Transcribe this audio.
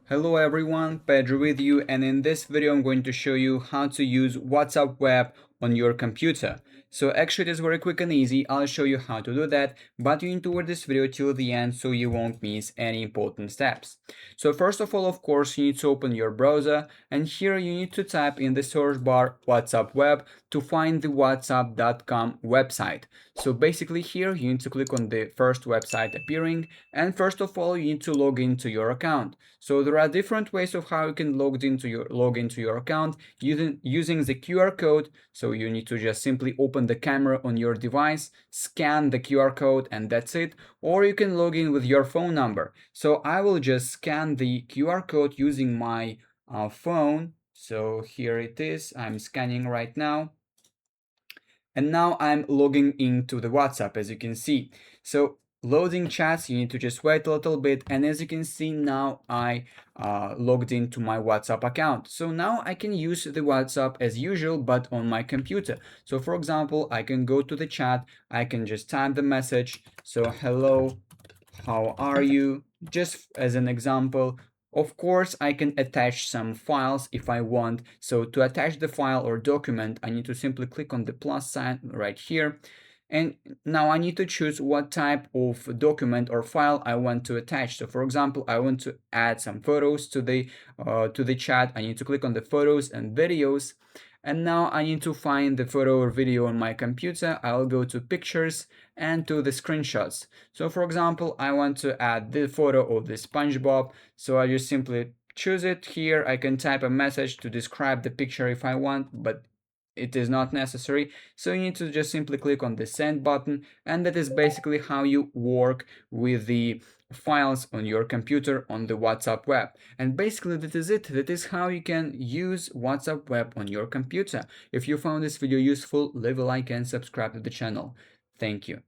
Hello everyone, Pedro with you, and in this video I'm going to show you how to use WhatsApp web on your computer. So actually it is very quick and easy. I'll show you how to do that, but you need to watch this video till the end so you won't miss any important steps. So first of all, of course, you need to open your browser, and here you need to type in the search bar WhatsApp web to find the whatsapp.com website. So basically here you need to click on the first website appearing, and first of all you need to log into your account. So there are different ways of how you can log into your account using the QR code. So you need to just simply open the camera on your device, scan the QR code, and that's it. Or you can log in with your phone number. So I will just scan the QR code using my phone. So here it is. I'm scanning right now. And now I'm logging into the WhatsApp, as you can see. So loading chats, you need to just wait a little bit. And as you can see, now I logged into my WhatsApp account. So now I can use the WhatsApp as usual, but on my computer. So for example, I can go to the chat. I can just type the message. So hello, how are you? Just as an example. Of course, I can attach some files if I want. So to attach the file or document, I need to simply click on the plus sign right here. And now I need to choose what type of document or file I want to attach. So for example, I want to add some photos to the chat. I need to click on the photos and videos. And now I need to find the photo or video on my computer. I'll go to pictures and to the screenshots. So for example, I want to add the photo of the SpongeBob. So I just simply choose it here. I can type a message to describe the picture if I want, but it is not necessary. So you need to just simply click on the send button, and that is basically how you work with the files on your computer on the WhatsApp web. And basically that is it. That is how you can use WhatsApp web on your computer. If you found this video useful, leave a like and subscribe to the channel. Thank you.